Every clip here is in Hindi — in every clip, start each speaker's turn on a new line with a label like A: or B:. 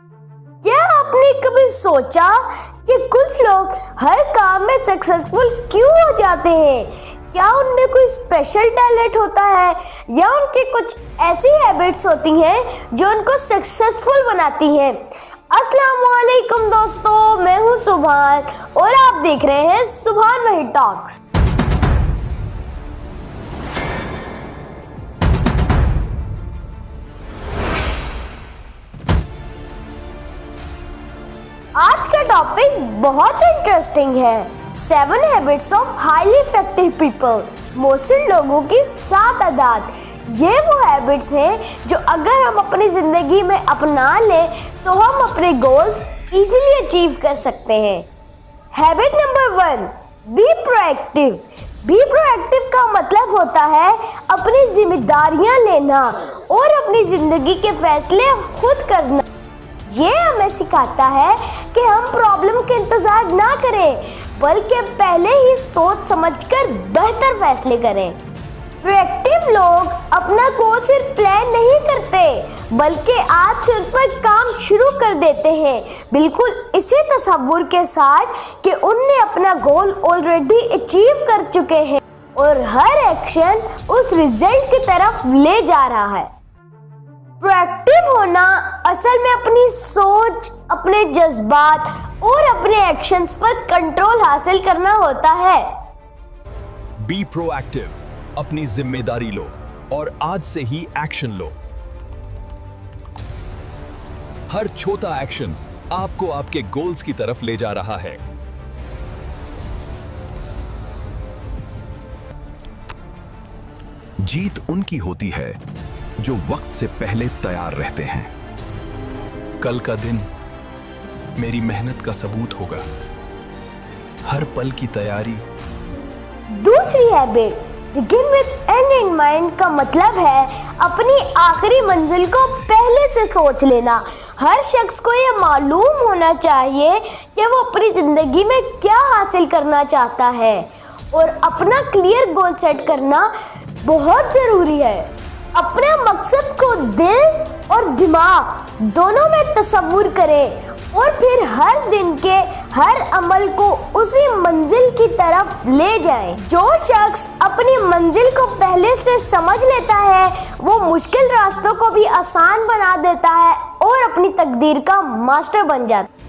A: क्या आपने कभी सोचा कि कुछ लोग हर काम में सक्सेसफुल क्यों हो जाते हैं? क्या उनमें कोई स्पेशल टैलेंट होता है या उनकी कुछ ऐसी हैबिट्स होती हैं जो उनको सक्सेसफुल बनाती हैं? अस्सलाम वालेकुम दोस्तों, मैं हूं सुभान और आप देख रहे हैं सुभान वही टॉक्स। आज का टॉपिक बहुत इंटरेस्टिंग है। 7 habits of highly effective people. Mostly लोगों की 7 आदत। ये वो हैबिट्स हैं जो अगर हम अपनी जिंदगी में अपना लें तो हम अपने गोल्स इजीली अचीव कर सकते हैं। Habit number 1, be proactive. Be proactive का मतलब होता है अपनी जिम्मेदारियां लेना और अपनी जिंदगी के फैसले खुद करना। ये हमें सिखाता है कि हम प्रॉब्लम के इंतजार ना करें बल्कि पहले ही सोच समझकर बेहतर फैसले करें। प्रोएक्टिव लोग अपना गोल सिर्फ प्लान नहीं करते बल्कि आज से उन पर काम शुरू कर देते हैं, बिल्कुल इसी तसव्वुर के साथ कि उनने अपना गोल ऑलरेडी अचीव कर चुके हैं और हर एक्शन उस रिजल्ट की तरफ ले जा रहा है। प्रोएक्टिव होना असल में अपनी सोच, अपने जज्बात और अपने एक्शंस पर कंट्रोल हासिल करना होता है।
B: बी प्रोएक्टिव, अपनी जिम्मेदारी लो और आज से ही एक्शन लो। हर छोटा एक्शन आपको आपके गोल्स की तरफ ले जा रहा है। जीत उनकी होती है जो वक्त से पहले तैयार रहते हैं। कल का दिन मेरी मेहनत का सबूत होगा। हर पल की तैयारी।
A: दूसरी habit, begin with and in mind का मतलब है अपनी आखिरी मंजिल को पहले से सोच लेना। हर शख्स को यह मालूम होना चाहिए कि वो अपनी जिंदगी में क्या हासिल करना चाहता है और अपना क्लियर गोल सेट करना बहुत जरूरी है। अपने मकसद को दिल और दिमाग दोनों में तसव्वुर करें और फिर हर दिन के हर अमल को उसी मंजिल की तरफ ले जाएं। जो शख्स अपनी मंजिल को पहले से समझ लेता है वो मुश्किल रास्तों को भी आसान बना देता है और अपनी तकदीर का मास्टर बन जाता है।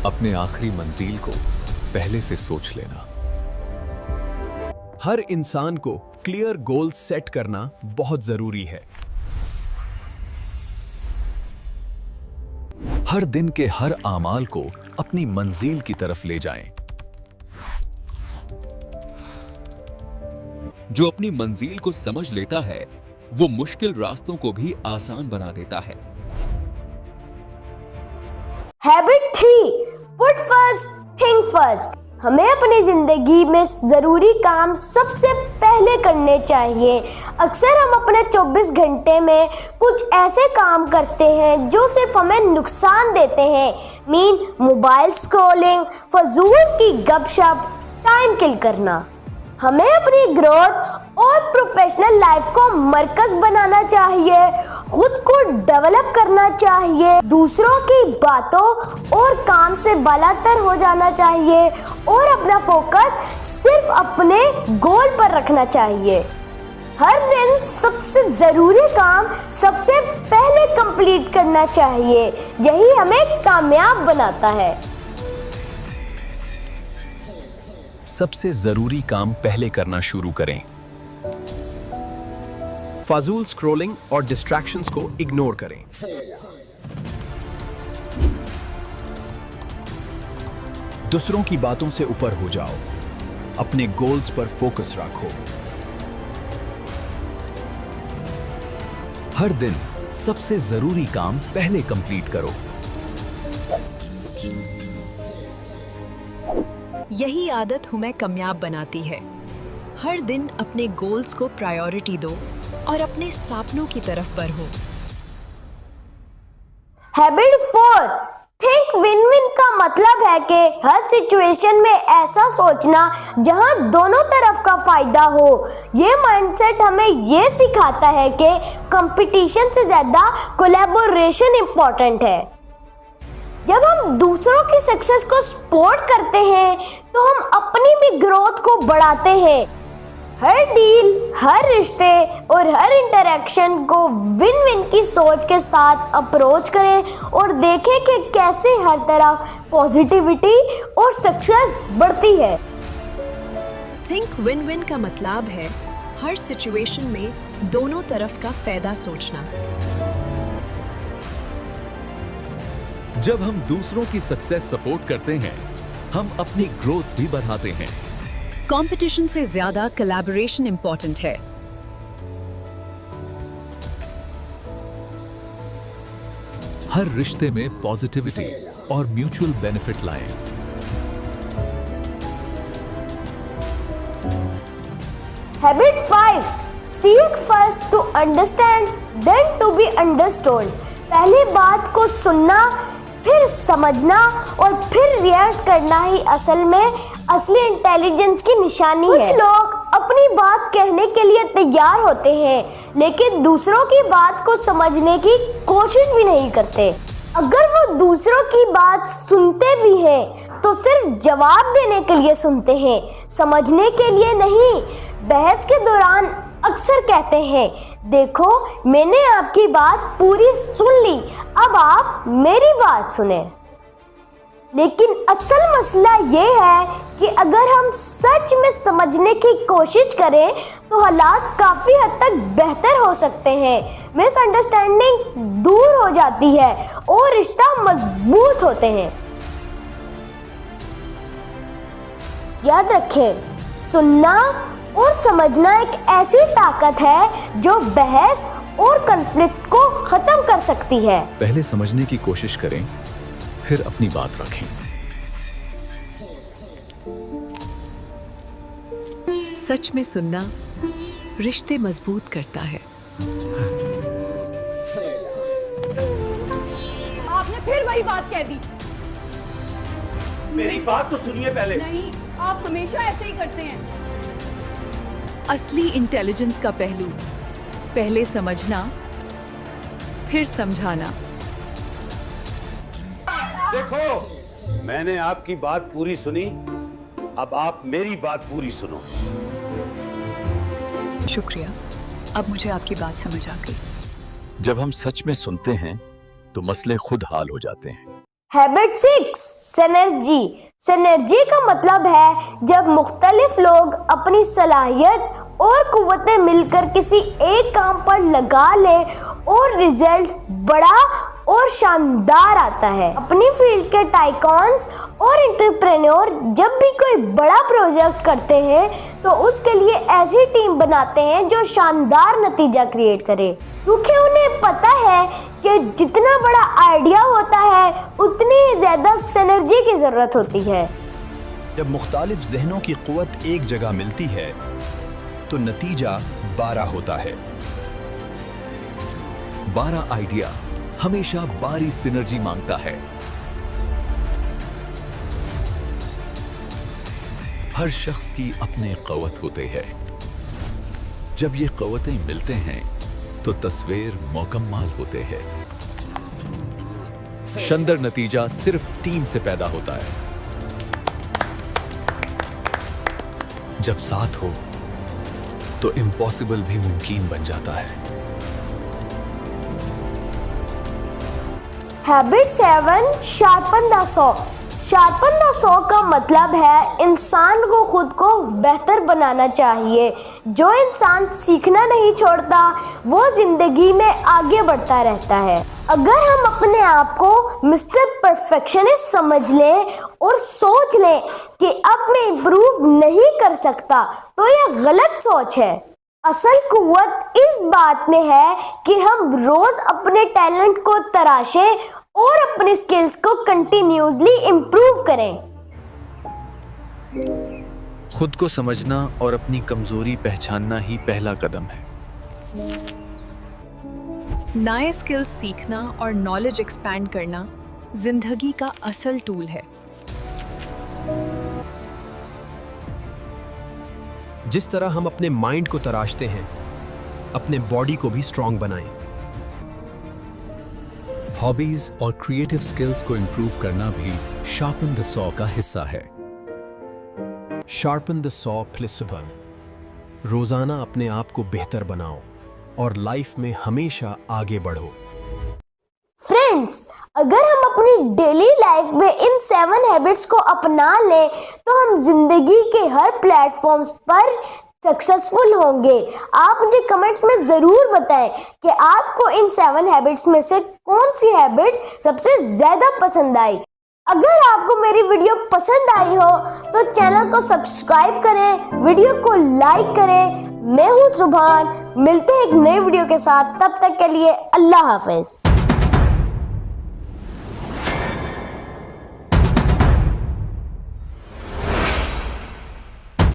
B: अपने आखिरी मंजिल को पहले से सोच लेना। हर इंसान को क्लियर गोल सेट करना बहुत जरूरी है। हर दिन के हर आमाल को अपनी मंजिल की तरफ ले जाएं। जो अपनी मंजिल को समझ लेता है वो मुश्किल रास्तों को भी आसान बना देता है।
A: Habit 3, put first think first. हमें अपनी जिंदगी में जरूरी काम सबसे पहले करने चाहिए। अक्सर हम अपने 24 घंटे में कुछ ऐसे काम करते हैं जो सिर्फ हमें नुकसान देते हैं। मोबाइल स्क्रॉलिंग, फजूल की गपशप, टाइम किल करना। हमें अपनी ग्रोथ और प्रोफेशनल लाइफ को मरकज बनाना चाहिए, खुद को डेवलप करना चाहिए, दूसरों की बातों और काम से बालातर हो जाना चाहिए और अपना फोकस सिर्फ अपने गोल पर रखना चाहिए। हर दिन सबसे जरूरी काम सबसे पहले कंप्लीट करना चाहिए, यही हमें कामयाब बनाता है।
B: सबसे जरूरी काम पहले करना शुरू करें।
C: फाजूल स्क्रॉलिंग और डिस्ट्रैक्शंस को इग्नोर करें।
B: दूसरों की बातों से ऊपर हो जाओ। अपने गोल्स पर फोकस रखो। हर दिन सबसे जरूरी काम पहले कंप्लीट करो।
D: यही आदत हमें कामयाब बनाती है। हर दिन अपने गोल्स को प्रायोरिटी दो और अपने सपनों की तरफ बढ़ो।
A: हैबिट 4, थिंक विन विन का मतलब है कि हर सिचुएशन में ऐसा सोचना जहां दोनों तरफ का फायदा हो। ये माइंडसेट हमें ये सिखाता है कि कंपटीशन से ज्यादा कोलैबोरेशन इंपॉर्टेंट है। जब हम दूसरों की सक्सेस को सपोर्ट करते हैं तो हम अपनी भी ग्रोथ को बढ़ाते हैं। हर डील, हर रिश्ते और हर इंटरेक्शन को विन विन की सोच के साथ अप्रोच करें और देखें कि कैसे हर तरफ पॉजिटिविटी और सक्सेस बढ़ती है।
D: थिंक विन विन का मतलब है हर सिचुएशन में दोनों तरफ का फायदा सोचना।
E: जब हम दूसरों की सक्सेस सपोर्ट करते हैं, हम अपनी ग्रोथ भी बढ़ाते हैं।
D: कंपटीशन से ज्यादा कोलैबोरेशन इंपॉर्टेंट है।
E: हर रिश्ते में पॉजिटिविटी और म्यूचुअल बेनिफिट लाएं।
A: Habit 5, seek first to understand then to be understood. पहले बात को सुनना, फिर समझना और फिर रिएक्ट करना ही असल में असली इंटेलिजेंस की निशानी है। कुछ लोग अपनी बात कहने के लिए तैयार होते हैं लेकिन दूसरों की बात को समझने की कोशिश भी नहीं करते। अगर वो दूसरों की बात सुनते भी हैं तो सिर्फ जवाब देने के लिए सुनते हैं, समझने के लिए नहीं। बहस के दौरान अक्सर कहते हैं, देखो मैंने आपकी बात पूरी सुन ली, अब आप मेरी बात सुने। लेकिन असल मसला ये है कि अगर हम सच में समझने की कोशिश करें तो हालात काफी हद तक बेहतर हो सकते हैं। मिसअंडरस्टैंडिंग दूर हो जाती है और रिश्ता मजबूत होते हैं। याद रखें, सुनना और समझना एक ऐसी ताकत है जो बहस और कॉन्फ्लिक्ट को खत्म कर सकती है।
E: पहले समझने की कोशिश करें, फिर अपनी बात रखें।
D: सच में सुनना रिश्ते मजबूत करता है।
F: आपने फिर वही बात कह दी।
G: मेरी बात तो सुनिए पहले।
F: नहीं, आप हमेशा ऐसे ही करते हैं।
H: असली इंटेलिजेंस का पहलू, पहले समझना फिर समझाना।
G: देखो, मैंने आपकी बात पूरी सुनी, अब आप मेरी बात पूरी सुनो।
H: शुक्रिया, अब मुझे आपकी बात समझ आ गई।
I: जब हम सच में सुनते हैं तो मसले खुद हाल हो जाते हैं।
A: Habit 6, synergy. सिनर्जी का मतलब है जब मुख्तलिफ लोग अपनी सलाहियत और कुव्वतें मिलकर किसी एक काम पर लगा ले और रिजल्ट बड़ा और शानदार आता है। अपनी फील्ड के टाइकॉन्स और एंटरप्रेन्योर जब भी कोई बड़ा प्रोजेक्ट करते हैं तो उसके लिए ऐसी टीम बनाते हैं जो शानदार नतीजा क्रिएट करे, क्योंकि उन्हें पता है कि जितना बड़ा आइडिया होता है उतनी ही ज्यादा सिनर्जी की जरूरत होती है।
B: जब मुख्तालिफ जहनों की कुव्वत एक जगह मिलती है तो नतीजा 12 होता है।
E: 12 आइडिया हमेशा 12 सिनर्जी मांगता है। हर शख्स की अपने क़ुव्वत होते हैं। जब ये क़ुव्वतें मिलते हैं तो तस्वीर मुकम्मल होते हैं। शानदार नतीजा सिर्फ टीम से पैदा होता है। जब साथ हो तो इम्पॉसिबल भी मुमकिन बन जाता है।
A: Habit 7, sharpen the saw. Sharpen the saw का मतलब है इंसान को खुद को बेहतर बनाना चाहिए। जो इंसान सीखना नहीं छोड़ता वो जिंदगी में आगे बढ़ता रहता है। अगर हम अपने आप को मिस्टर परफेक्शनिस्ट समझ लें और सोच लें कि अब मैं इम्प्रूव नहीं कर सकता तो यह गलत सोच है। असल कुव्वत इस बात में है कि हम रोज अपने टैलेंट को तराशें और अपनी स्किल्स को कंटिन्यूसली इम्प्रूव करें।
E: खुद को समझना और अपनी कमजोरी पहचानना ही पहला कदम है।
D: नए स्किल्स सीखना और नॉलेज एक्सपैंड करना जिंदगी का असल टूल है।
C: जिस तरह हम अपने माइंड को तराशते हैं, अपने बॉडी को भी स्ट्रांग बनाएं।
E: हॉबीज और क्रिएटिव स्किल्स को इंप्रूव करना भी शार्पन द सॉ का हिस्सा है।
C: Sharpen the saw principle. रोजाना अपने आप को बेहतर बनाओ और लाइफ में हमेशा आगे बढ़ो।
A: फ्रेंड्स, अगर हम अपनी डेली लाइफ में इन 7 हैबिट्स को अपना लें तो हम जिंदगी के हर प्लेटफॉर्म्स पर सक्सेसफुल होंगे। आप मुझे कमेंट्स में जरूर बताएं कि आपको इन 7 हैबिट्स में से कौन सी हैबिट्स सबसे ज्यादा पसंद आई। अगर आपको मेरी वीडियो पसंद आई हो तो चैनल को सब्सक्राइब करें, वीडियो को लाइक करें। मैं हूं सुभान, मिलते हैं एक नई वीडियो के साथ। तब तक के लिए अल्लाह हाफिज।